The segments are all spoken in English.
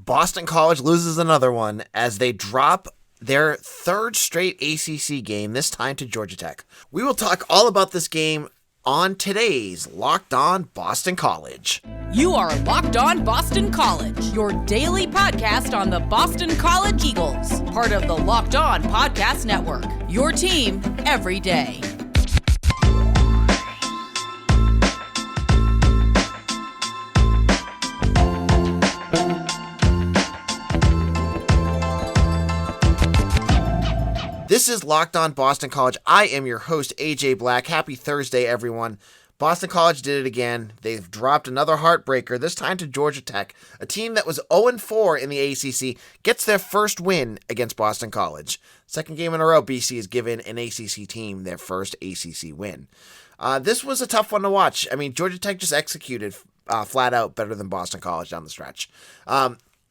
Boston College loses another one as they drop their third straight ACC game, this time to Georgia Tech. We will talk all about this game on today's Locked On Boston College. You are Locked On Boston College, your daily podcast on the Boston College Eagles, part of the Locked On Podcast Network, your team every day. This is Locked On Boston College. I am your host, AJ Black. Happy Thursday, everyone. Boston College did it again. They've dropped another heartbreaker, this time to Georgia Tech. A team that was 0-4 in the ACC gets their first win against Boston College. Second game in a row, BC has given an ACC team their first ACC win. This was a tough one to watch. I mean, Georgia Tech just executed flat out better than Boston College down the stretch.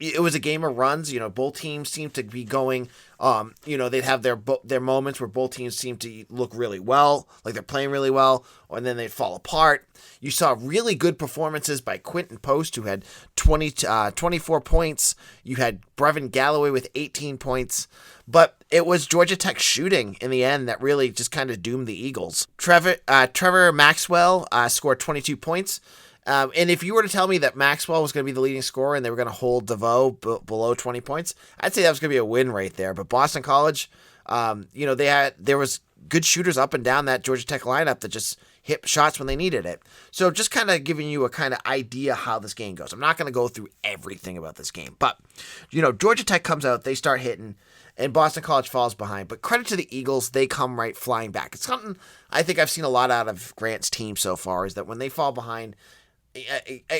It was a game of runs. Both teams seemed to be going, they'd have their moments where both teams seemed to look really well, like they're playing really well, and then they'd fall apart. You saw really good performances by Quinten Post, who had 24 points. You had Brevin Galloway with 18 points. But it was Georgia Tech shooting in the end that really just kind of doomed the Eagles. Trevor Maxwell scored 22 points. And if you were to tell me that Maxwell was going to be the leading scorer and they were going to hold DeVoe below 20 points, I'd say that was going to be a win right there. But Boston College, there was good shooters up and down that Georgia Tech lineup that just hit shots when they needed it. So just kind of giving you a kind of idea how this game goes. I'm not going to go through everything about this game, but Georgia Tech comes out, they start hitting, and Boston College falls behind. But credit to the Eagles, they come right flying back. It's something I think I've seen a lot out of Grant's team so far, is that when they fall behind,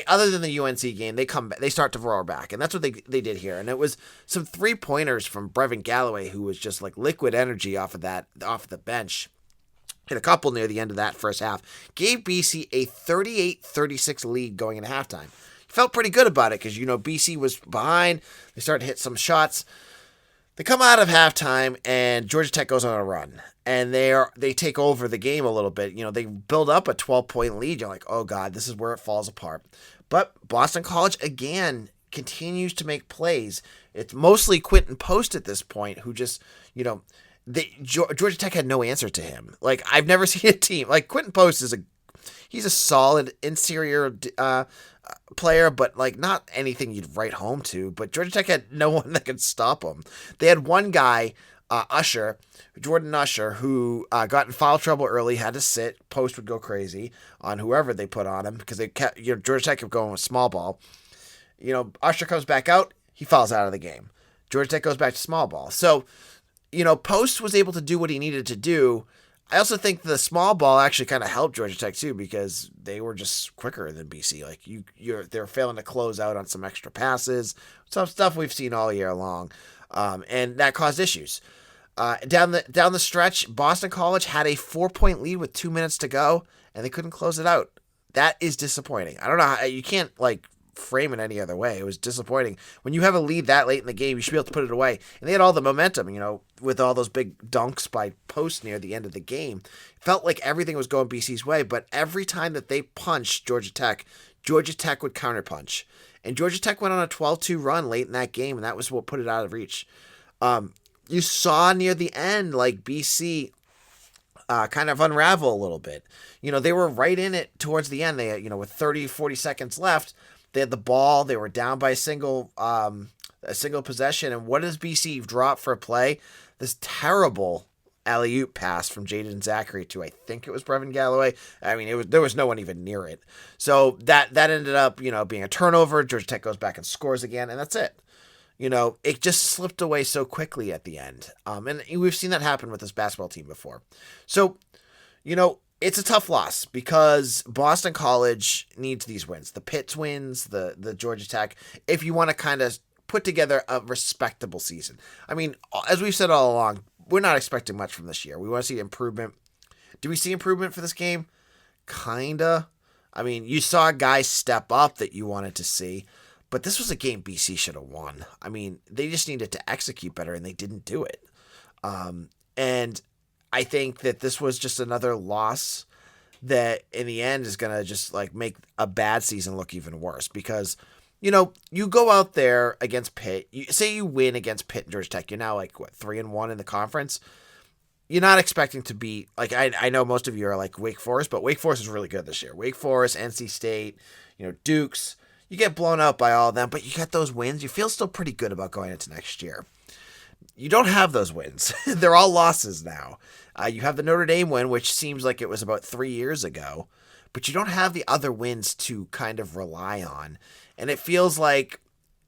other than the UNC game, they start to roar back, and that's what they did here. And it was some 3-pointers from Brevin Galloway, who was just like liquid energy off the bench. Hit a couple near the end of that first half. Gave BC a 38-36 lead going into halftime. Felt pretty good about it because BC was behind. They started to hit some shots. They come out of halftime, and Georgia Tech goes on a run, and they take over the game a little bit. They build up a 12-point lead. You're like, oh god, this is where it falls apart. But Boston College again continues to make plays. It's mostly Quinten Post at this point, who just Georgia Tech had no answer to him. Like, I've never seen a team like Quinten Post he's a solid interior player, but like not anything you'd write home to. But Georgia Tech had no one that could stop him. They had one guy, Jordan Usher, who got in foul trouble early, had to sit. Post would go crazy on whoever they put on him because they kept, Georgia Tech kept going with small ball. Usher comes back out, he falls out of the game. Georgia Tech goes back to small ball. So, Post was able to do what he needed to do. I also think the small ball actually kind of helped Georgia Tech too, because they were just quicker than BC. Like they're failing to close out on some extra passes, some stuff we've seen all year long, and that caused issues. Down the stretch, Boston College had a 4-point lead with 2 minutes to go, and they couldn't close it out. That is disappointing. I don't know how you can't frame it any other way. It was disappointing. When you have a lead that late in the game, you should be able to put it away. And they had all the momentum, with all those big dunks by Post near the end of the game. It felt like everything was going BC's way, but every time that they punched Georgia Tech would counterpunch. And Georgia Tech went on a 12-2 run late in that game, and that was what put it out of reach. You saw near the end, BC kind of unravel a little bit. They were right in it towards the end. They, with 30, 40 seconds left, they had the ball. They were down by a single possession. And what does BC drop for a play? This terrible alley-oop pass from Jaden Zachary to, I think it was Brevin Galloway. I mean, there was no one even near it. So that ended up, being a turnover. Georgia Tech goes back and scores again, and that's it. It just slipped away so quickly at the end. And we've seen that happen with this basketball team before. So, it's a tough loss because Boston College needs these wins. The Pitts wins, the Georgia Tech, if you want to kind of put together a respectable season. I mean, as we've said all along, we're not expecting much from this year. We want to see improvement. Do we see improvement for this game? Kinda. I mean, you saw guys step up that you wanted to see, but this was a game BC should have won. I mean, they just needed to execute better, and they didn't do it. And I think that this was just another loss that in the end is going to just make a bad season look even worse, because you go out there against Pitt. Say you win against Pitt and Georgia Tech. You're now 3-1 in the conference. You're not expecting to beat, I know most of you are like Wake Forest, but Wake Forest is really good this year. Wake Forest, NC State, Dukes. You get blown out by all of them, but you get those wins. You feel still pretty good about going into next year. You don't have those wins. They're all losses now. You have the Notre Dame win, which seems like it was about 3 years ago, but you don't have the other wins to kind of rely on. And it feels like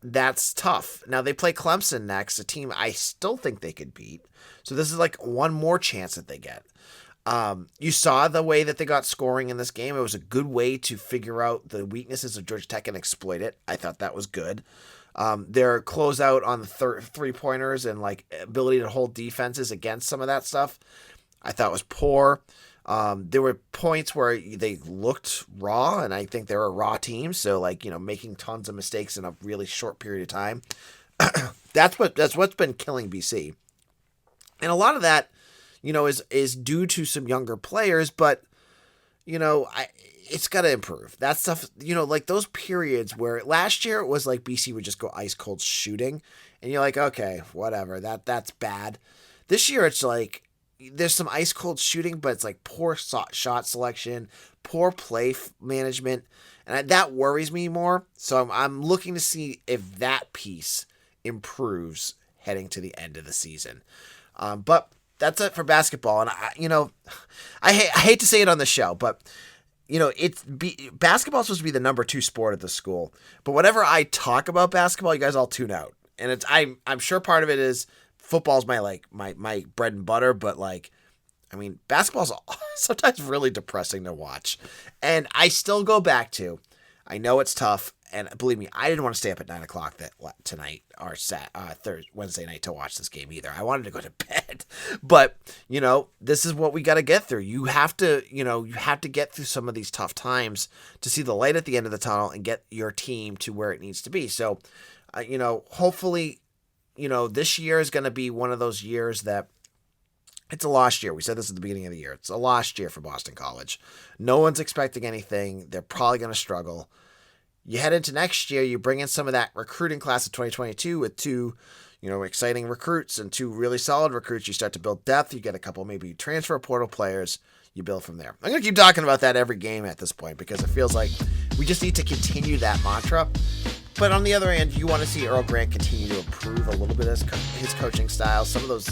that's tough. Now they play Clemson next, a team I still think they could beat. So this is one more chance that they get. You saw the way that they got scoring in this game. It was a good way to figure out the weaknesses of Georgia Tech and exploit it. I thought that was good. Their closeout on the three-pointers and ability to hold defenses against some of that stuff, I thought was poor. There were points where they looked raw, and I think they're a raw team. So making tons of mistakes in a really short period of time. That's what's been killing BC. And a lot of that, is due to some younger players, but it's got to improve. That stuff, those periods where last year it was BC would just go ice cold shooting, and you're like, okay, whatever, that's bad. This year it's there's some ice cold shooting, but it's poor shot selection, poor play management, and that worries me more. So I'm looking to see if that piece improves heading to the end of the season. But that's it for basketball. And I hate to say it on the show, but basketball is supposed to be the number 2 sport at the school. But whenever I talk about basketball, you guys all tune out. And I'm sure part of it is football's my my bread and butter, but basketball's sometimes really depressing to watch. And I still go back to, I know it's tough. And believe me, I didn't want to stay up at 9:00 tonight or Wednesday night to watch this game either. I wanted to go to bed, but this is what we got to get through. You have to get through some of these tough times to see the light at the end of the tunnel and get your team to where it needs to be. So, hopefully, this year is going to be one of those years that it's a lost year. We said this at the beginning of the year. It's a lost year for Boston College. No one's expecting anything. They're probably going to struggle. You head into next year, you bring in some of that recruiting class of 2022 with 2, exciting recruits and 2 really solid recruits. You start to build depth. You get a couple maybe transfer portal players. You build from there. I'm going to keep talking about that every game at this point because it feels like we just need to continue that mantra. But on the other end, you want to see Earl Grant continue to improve a little bit his coaching style. Some of those,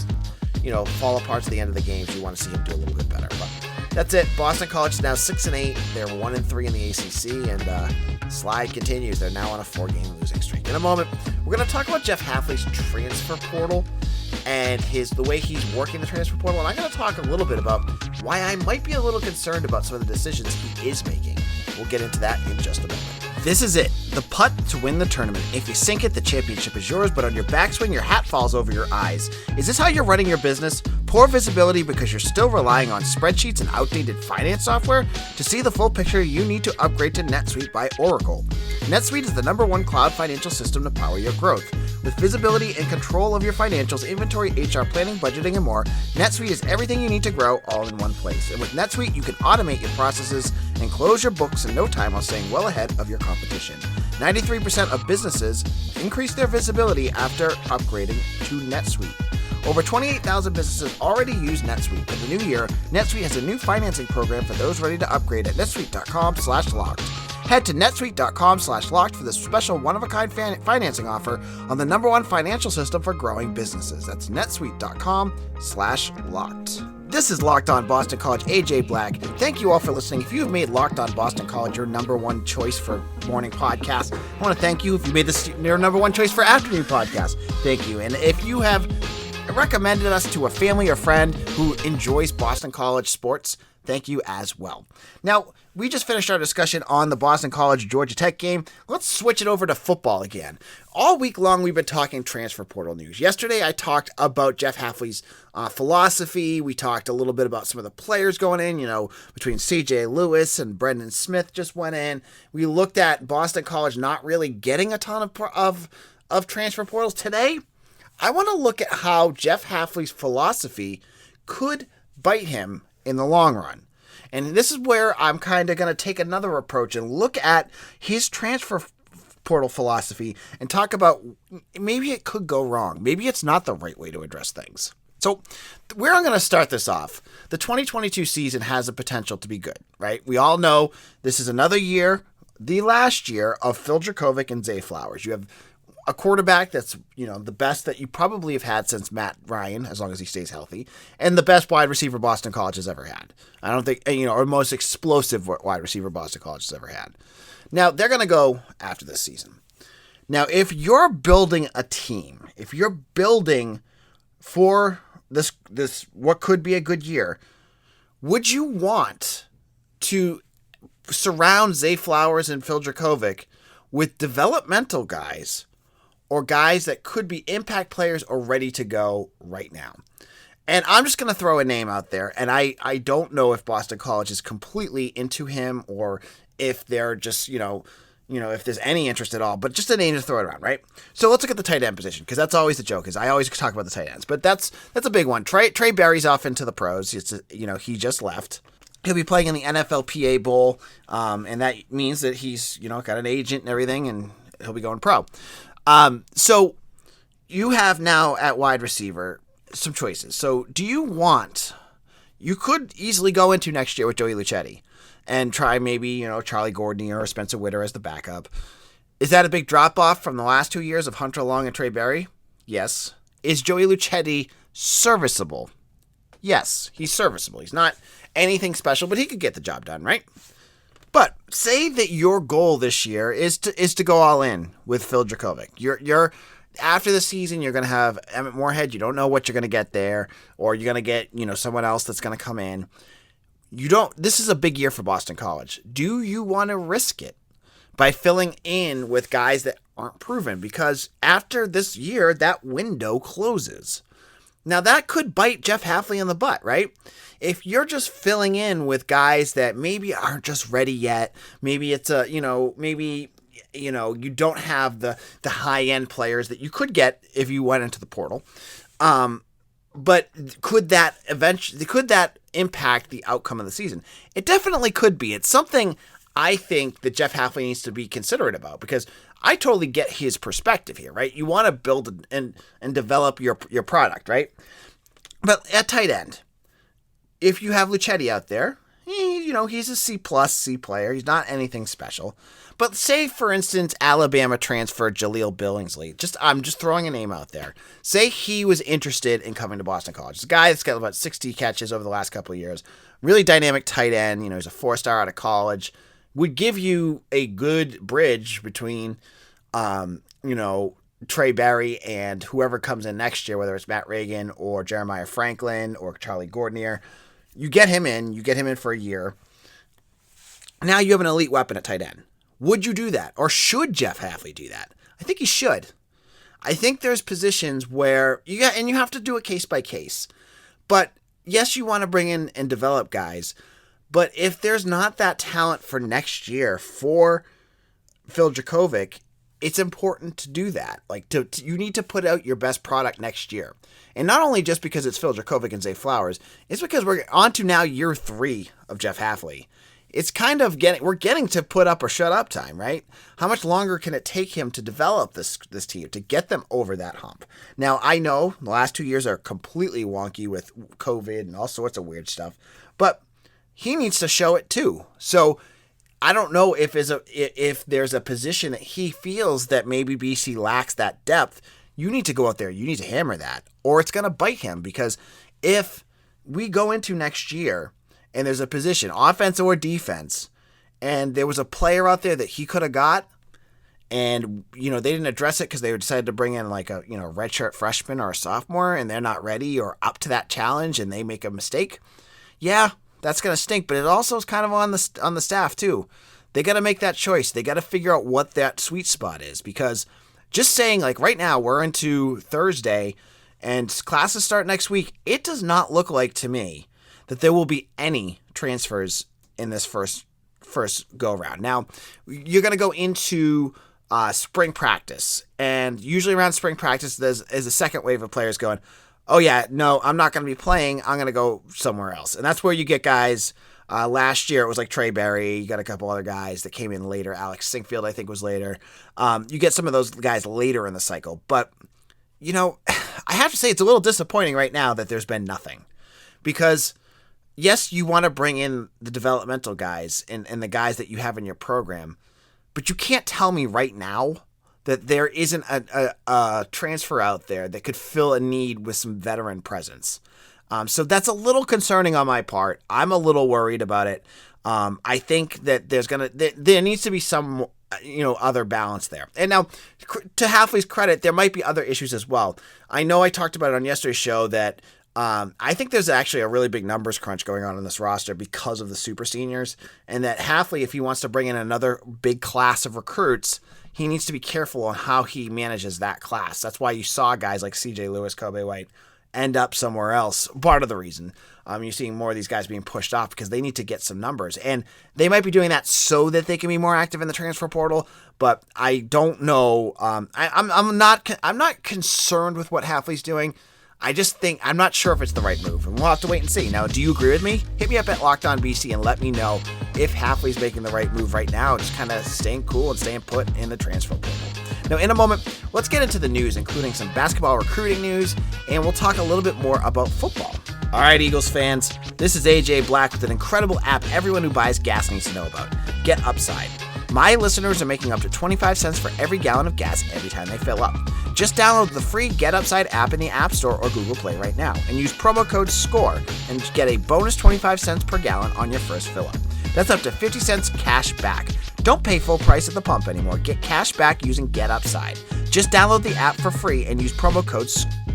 fall aparts at the end of the games, you want to see him do a little bit better. But that's it. Boston College is now 6-8. They're 1-3 in the ACC, and slide continues. They're now on a 4-game losing streak. In a moment, we're going to talk about Jeff Hafley's transfer portal and the way he's working the transfer portal. And I'm going to talk a little bit about why I might be a little concerned about some of the decisions he is making. We'll get into that in just a moment. This is it, the putt to win the tournament. If you sink it, the championship is yours, but on your backswing, your hat falls over your eyes. Is this how you're running your business? Poor visibility because you're still relying on spreadsheets and outdated finance software? To see the full picture, you need to upgrade to NetSuite by Oracle. NetSuite is the #1 cloud financial system to power your growth. With visibility and control of your financials, inventory, HR planning, budgeting, and more, NetSuite is everything you need to grow all in one place. And with NetSuite, you can automate your processes and close your books in no time while staying well ahead of your competition. 93% of businesses increase their visibility after upgrading to NetSuite. Over 28,000 businesses already use NetSuite. In the new year, NetSuite has a new financing program for those ready to upgrade at netsuite.com/locked. Head to netsuite.com/locked for this special one-of-a-kind financing offer on the #1 financial system for growing businesses. That's netsuite.com/locked. This is Locked On Boston College, AJ Black. Thank you all for listening. If you have made Locked On Boston College your #1 choice for morning podcast, I want to thank you. If you made this your #1 choice for afternoon podcast, thank you. And if you have recommended us to a family or friend who enjoys Boston College sports, thank you as well. Now, we just finished our discussion on the Boston College Georgia Tech game. Let's switch it over to football again. All week long, we've been talking transfer portal news. Yesterday, I talked about Jeff Hafley's philosophy. We talked a little bit about some of the players going in, between CJ Lewis and Brendan Smith just went in. We looked at Boston College not really getting a ton of transfer portals. Today, I want to look at how Jeff Hafley's philosophy could bite him in the long run. And this is where I'm kind of going to take another approach and look at his transfer portal philosophy and talk about maybe it could go wrong. Maybe it's not the right way to address things. So where I'm going to start this off, the 2022 season has the potential to be good, right? We all know this is another year, the last year of Phil Dracovic and Zay Flowers. You have a quarterback that's, the best that you probably have had since Matt Ryan, as long as he stays healthy, and the best wide receiver Boston College has ever had. I don't think, or most explosive wide receiver Boston College has ever had. Now, they're going to go after this season. Now, if you're building a team, if you're building for this what could be a good year, would you want to surround Zay Flowers and Phil Dracovic with developmental guys or guys that could be impact players or ready to go right now? And I'm just going to throw a name out there, and I don't know if Boston College is completely into him or if they're just, if there's any interest at all, but just a name to throw it around, right? So let's look at the tight end position, because that's always the joke, is I always talk about the tight ends, but that's a big one. Trey Berry's off into the pros. He just left. He'll be playing in the NFLPA Bowl, and that means that he's, got an agent and everything, and he'll be going pro. So you have now at wide receiver some choices. So you could easily go into next year with Joey Luchetti and try maybe, Charlie Gordney or Spencer Witter as the backup. Is that a big drop-off from the last 2 years of Hunter Long and Trey Berry? Yes. Is Joey Luchetti serviceable? Yes, he's serviceable. He's not anything special, but he could get the job done, right? But say that your goal this year is to go all in with Phil Dracovic. You're after the season, you're going to have Emmett Moorhead. You don't know what you're going to get there, or you're going to get, someone else that's going to come in. This is a big year for Boston College. Do you want to risk it by filling in with guys that aren't proven? Because after this year, that window closes. Now, that could bite Jeff Hafley in the butt, right? If you're just filling in with guys that maybe aren't just ready yet, maybe it's you don't have the high-end players that you could get if you went into the portal. But could that impact the outcome of the season? It definitely could be. It's something I think that Jeff Hafley needs to be considerate about, because I totally get his perspective here, right? You want to build and develop your product, right? But at tight end, if you have Luchetti out there, he's a C+ player. He's not anything special. But say, for instance, Alabama transferred Jaleel Billingsley. I'm just throwing a name out there. Say he was interested in coming to Boston College. It's a guy that's got about 60 catches over the last couple of years. Really dynamic tight end. He's a 4-star out of college. Would give you a good bridge between, Trey Berry and whoever comes in next year, whether it's Matt Reagan or Jeremiah Franklin or Charlie Gordnier. You get him in for a year. Now you have an elite weapon at tight end. Would you do that? Or should Jeff Hafley do that? I think he should. I think there's positions where you have to do it case by case. But yes, you want to bring in and develop guys. But if there's not that talent for next year for Phil Dracovic, it's important to do that. You need to put out your best product next year. And not only just because it's Phil Dracovic and Zay Flowers, it's because we're on to now year 3 of Jeff Hafley. It's kind of we're getting to put up or shut up time, right? How much longer can it take him to develop this team, to get them over that hump? Now, I know the last 2 years are completely wonky with COVID and all sorts of weird stuff, but he needs to show it too. So I don't know if there's a position that he feels that maybe BC lacks that depth. You need to go out there. You need to hammer that, or it's going to bite him. Because if we go into next year and there's a position, offense or defense, and there was a player out there that he could have got, and they didn't address it because they decided to bring in like a redshirt freshman or a sophomore, and they're not ready or up to that challenge, and they make a mistake, yeah, that's going to stink. But it also is kind of on the staff too. They got to make that choice. They got to figure out what that sweet spot is, because just saying, like, right now we're into Thursday and classes start next week, it does not look like to me that there will be any transfers in this first go round. Now, you're going to go into spring practice, and usually around spring practice there's a second wave of players going, oh yeah, no, I'm not going to be playing, I'm going to go somewhere else. And that's where you get guys Last year, it was like Trey Berry. You got a couple other guys that came in later. Alex Sinkfield, I think, was later. You get some of those guys later in the cycle. But, I have to say it's a little disappointing right now that there's been nothing. Because, yes, you want to bring in the developmental guys and the guys that you have in your program. But you can't tell me right now that there isn't a transfer out there that could fill a need with some veteran presence. So that's a little concerning on my part. I'm a little worried about it. I think that there needs to be some, other balance there. And now, to Hafley's credit, there might be other issues as well. I know I talked about it on yesterday's show that I think there's actually a really big numbers crunch going on in this roster because of the super seniors, and that Hafley, if he wants to bring in another big class of recruits, he needs to be careful on how he manages that class. That's why you saw guys like CJ Lewis, Kobe White end up somewhere else. Part of the reason you're seeing more of these guys being pushed off because they need to get some numbers, and they might be doing that so that they can be more active in the transfer portal. But I don't know. I'm not concerned with what Hafley's doing. I just think I'm not sure if it's the right move, and we'll have to wait and see. Now, do you agree with me? Hit me up at LockedOnBC and let me know if Hafley's making the right move right now, just kind of staying cool and staying put in the transfer portal. Now, in a moment, let's get into the news, including some basketball recruiting news, and we'll talk a little bit more about football. All right, Eagles fans, this is AJ Black with an incredible app everyone who buys gas needs to know about. Get Upside. My listeners are making up to 25 cents for every gallon of gas every time they fill up. Just download the free Get Upside app in the App Store or Google Play right now and use promo code SCORE and get a bonus 25 cents per gallon on your first fill up. That's up to 50 cents cash back. Don't pay full price at the pump anymore. Get cash back using Get Upside. Just download the app for free and use promo code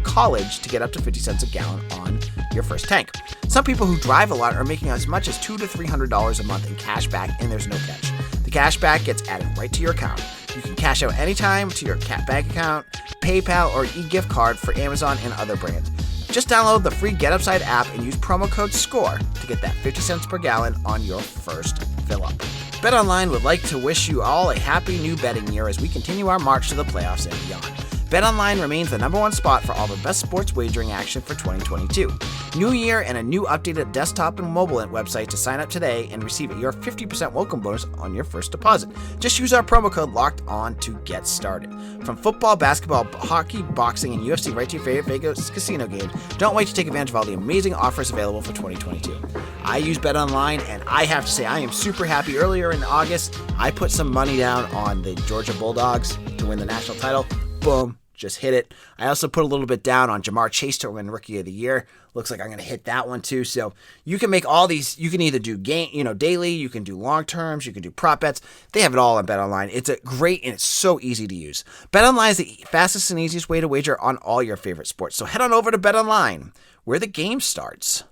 COLLEGE to get up to 50 cents a gallon on your first tank. Some people who drive a lot are making as much as $200 to $300 a month in cash back, and there's no catch. The cash back gets added right to your account. You can cash out anytime to your bank account, PayPal, or e-gift card for Amazon and other brands. Just download the free Get Upside app and use promo code SCORE to get that 50 cents per gallon on your first fill up. BetOnline would like to wish you all a happy new betting year as we continue our march to the playoffs and beyond. BetOnline remains the number one spot for all the best sports wagering action for 2022. New year and a new updated desktop and mobile website to sign up today and receive your 50% welcome bonus on your first deposit. Just use our promo code LOCKEDON to get started. From football, basketball, hockey, boxing, and UFC right to your favorite Vegas casino game, don't wait to take advantage of all the amazing offers available for 2022. I use BetOnline, and I have to say I am super happy. Earlier in August, I put some money down on the Georgia Bulldogs to win the national title. Boom, just hit it. I also put a little bit down on Jamar Chase to win Rookie of the Year. Looks like I'm going to hit that one too. So you can make all these. You can either do daily, you can do long terms, you can do prop bets. They have it all on BetOnline. It's a great and it's so easy to use. BetOnline is the fastest and easiest way to wager on all your favorite sports. So head on over to BetOnline, where the game starts.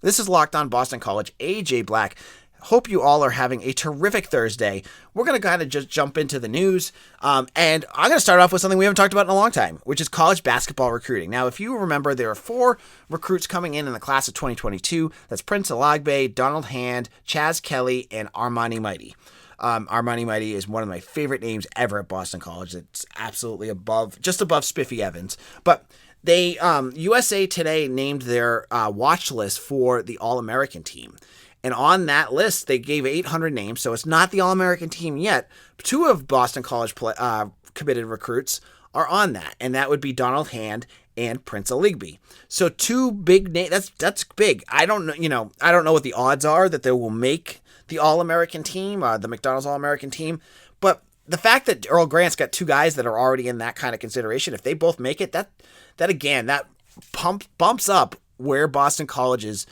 This is Locked On Boston College, AJ Black. Hope you all are having a terrific Thursday. We're going to kind of just jump into the news. And I'm going to start off with something we haven't talked about in a long time, which is college basketball recruiting. Now, if you remember, there are 4 recruits coming in the class of 2022. That's Prince Alagbe, Donald Hand, Chaz Kelly, and Armani Mighty. Armani Mighty is one of my favorite names ever at Boston College. It's absolutely just above Spiffy Evans. But they USA Today named their watch list for the All-American team. And on that list, they gave 800 names, so it's not the All-American team yet. 2 of Boston College committed recruits are on that, and that would be Donald Hand and Prince Aligbe. So 2 big names. That's big. I don't know what the odds are that they will make the All-American team, the McDonald's All-American team, but the fact that Earl Grant's got 2 guys that are already in that kind of consideration, if they both make it, that bumps up where Boston College is.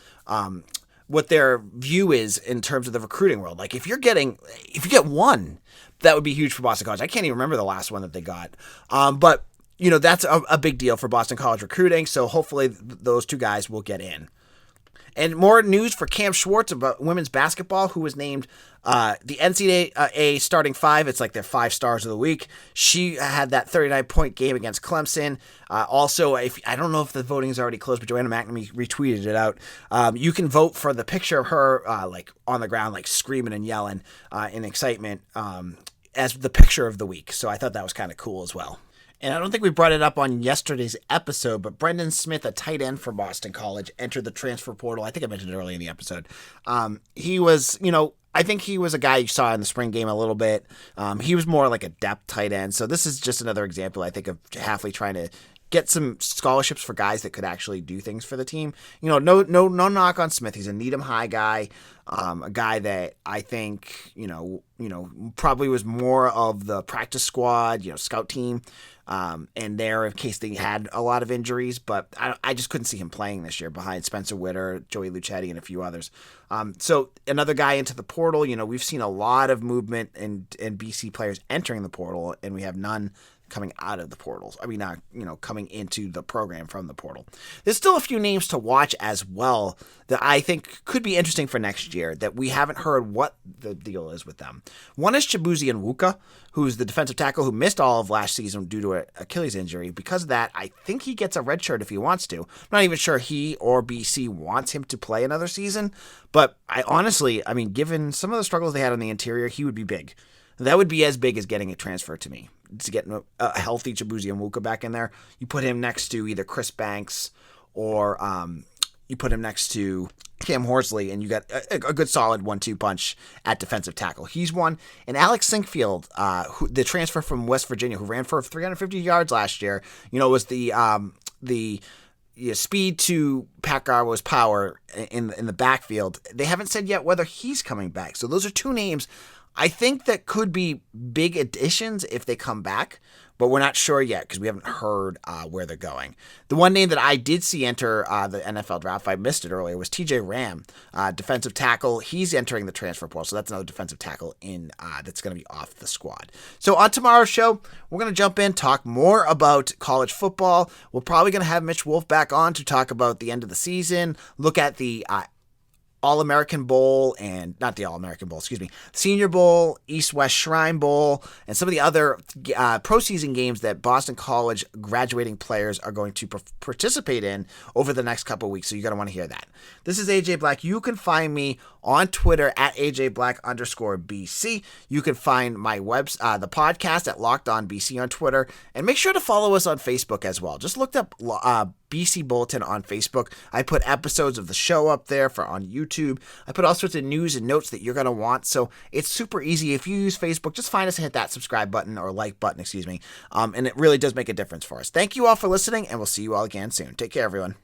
What their view is in terms of the recruiting world. Like if you get 1, that would be huge for Boston College. I can't even remember the last one that they got. But that's a big deal for Boston College recruiting. So hopefully those 2 guys will get in. And more news for Cam Schwartz about women's basketball, who was named the NCAA starting 5. It's like their 5 stars of the week. She had that 39-point game against Clemson. Also, I don't know if the voting is already closed, but Joanna McNamee retweeted it out. You can vote for the picture of her like on the ground, like screaming and yelling in excitement as the picture of the week. So I thought that was kind of cool as well. And I don't think we brought it up on yesterday's episode, but Brendan Smith, a tight end for Boston College, entered the transfer portal. I think I mentioned it early in the episode. He was, I think he was a guy you saw in the spring game a little bit. He was more like a depth tight end. So this is just another example, I think, of Hafley trying to get some scholarships for guys that could actually do things for the team. No knock on Smith. He's a Needham High guy, a guy that I think, probably was more of the practice squad, scout team, and there in case they had a lot of injuries. But I just couldn't see him playing this year behind Spencer Witter, Joey Luchetti, and a few others. So another guy into the portal. We've seen a lot of movement and BC players entering the portal, and we have none coming out of the portals. I mean, coming into the program from the portal. There's still a few names to watch as well that I think could be interesting for next year that we haven't heard what the deal is with them. One is Chibuzi Nwuka, who's the defensive tackle who missed all of last season due to an Achilles injury. Because of that, I think he gets a red shirt if he wants to. I'm not even sure he or BC wants him to play another season, but given some of the struggles they had on the interior, he would be big. That would be as big as getting a transfer to me. To get a healthy Chibuzi Nwuka back in there, you put him next to either Chris Banks or you put him next to Cam Horsley, and you got a good solid 1-2 punch at defensive tackle. He's one. And Alex Sinkfield, the transfer from West Virginia, who ran for 350 yards last year, was the speed to Pat Garwo's power in the backfield. They haven't said yet whether he's coming back. So those are two names I think that could be big additions if they come back, but we're not sure yet because we haven't heard where they're going. The one name that I did see enter the NFL draft, I missed it earlier, was TJ Ram, defensive tackle. He's entering the transfer portal, so that's another defensive tackle that's going to be off the squad. So on tomorrow's show, we're going to jump in, talk more about college football. We're probably going to have Mitch Wolf back on to talk about the end of the season, look at the All-American Bowl and not the All-American Bowl, Senior Bowl, East-West Shrine Bowl, and some of the other pro-season games that Boston College graduating players are going to participate in over the next couple of weeks. So you're going to want to hear that. This is AJ Black. You can find me on Twitter at AJBlack_BC. You can find my the podcast at Locked On BC on Twitter, and make sure to follow us on Facebook as well. Just look up BC Bulletin on Facebook. I put episodes of the show up there on YouTube. I put all sorts of news and notes that you're going to want. So it's super easy. If you use Facebook, just find us and hit that subscribe button or like button, and it really does make a difference for us. Thank you all for listening, and we'll see you all again soon. Take care, everyone.